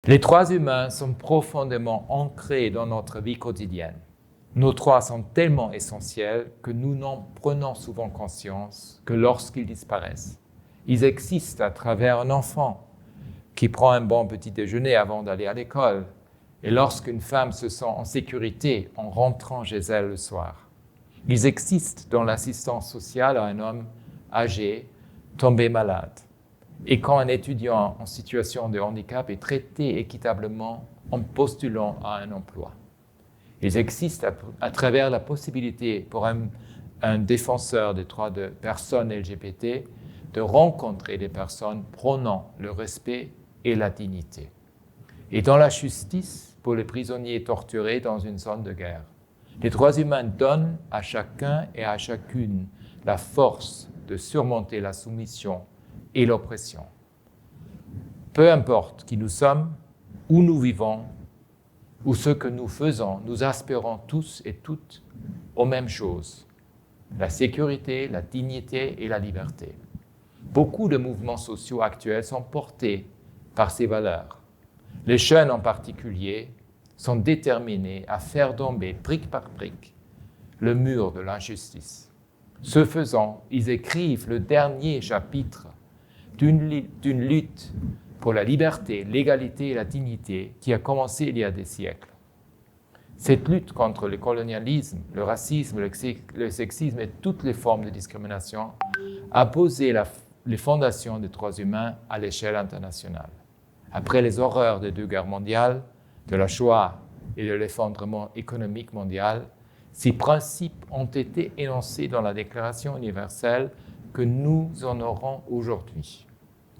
Les droits humains sont profondément ancrés dans notre vie quotidienne. Nos droits sont tellement essentiels que nous n'en prenons souvent conscience que lorsqu'ils disparaissent. Ils existent à travers un enfant qui prend un bon petit déjeuner avant d'aller à l'école, et lorsqu'une femme se sent en sécurité en rentrant chez elle le soir. Ils existent dans l'assistance sociale à un homme âgé tombé malade, et quand un étudiant en situation de handicap est traité équitablement en postulant à un emploi. Ils existent à travers la possibilité pour un défenseur des droits de personnes LGBT de rencontrer des personnes prônant le respect et la dignité. Et dans la justice pour les prisonniers torturés dans une zone de guerre. Les droits humains donnent à chacun et à chacune la force de surmonter la soumission et l'oppression. Peu importe qui nous sommes, où nous vivons, ou ce que nous faisons, nous aspirons tous et toutes aux mêmes choses, la sécurité, la dignité et la liberté. Beaucoup de mouvements sociaux actuels sont portés par ces valeurs. Les jeunes en particulier sont déterminés à faire tomber brique par brique le mur de l'injustice. Ce faisant, ils écrivent le dernier chapitre d'une lutte pour la liberté, l'égalité et la dignité qui a commencé il y a des siècles. Cette lutte contre le colonialisme, le racisme, le sexisme et toutes les formes de discrimination a posé les fondations des droits humains à l'échelle internationale. Après les horreurs des 2 guerres mondiales, de la Shoah et de l'effondrement économique mondial, ces principes ont été énoncés dans la Déclaration universelle que nous honorons aujourd'hui.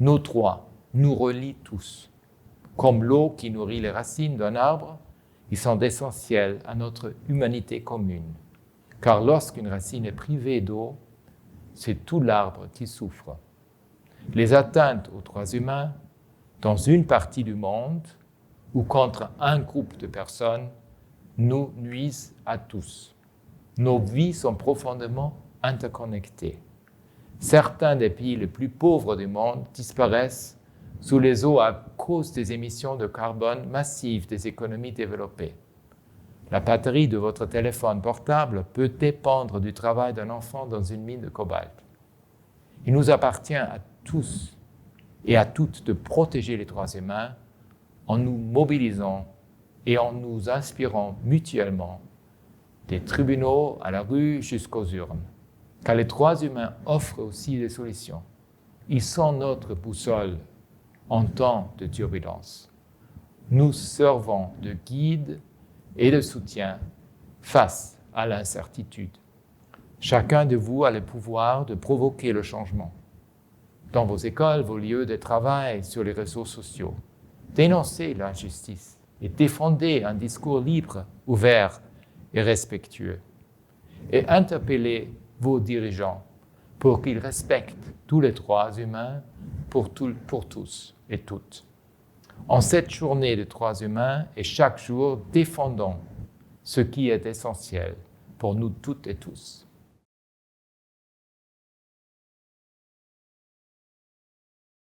Nos droits nous relient tous. Comme l'eau qui nourrit les racines d'un arbre, ils sont essentiels à notre humanité commune. Car lorsqu'une racine est privée d'eau, c'est tout l'arbre qui souffre. Les atteintes aux droits humains, dans une partie du monde ou contre un groupe de personnes, nous nuisent à tous. Nos vies sont profondément interconnectées. Certains des pays les plus pauvres du monde disparaissent sous les eaux à cause des émissions de carbone massives des économies développées. La batterie de votre téléphone portable peut dépendre du travail d'un enfant dans une mine de cobalt. Il nous appartient à tous et à toutes de protéger les droits humains en nous mobilisant et en nous inspirant mutuellement des tribunaux à la rue jusqu'aux urnes. Car les droits humains offrent aussi des solutions. Ils sont notre boussole en temps de turbulence. Nous servons de guide et de soutien face à l'incertitude. Chacun de vous a le pouvoir de provoquer le changement. Dans vos écoles, vos lieux de travail, sur les réseaux sociaux. Dénoncez l'injustice et défendez un discours libre, ouvert et respectueux. Et interpellez vos dirigeants pour qu'ils respectent tous les droits humains pour tous et toutes. En cette journée de droits humains et chaque jour, défendons ce qui est essentiel pour nous toutes et tous.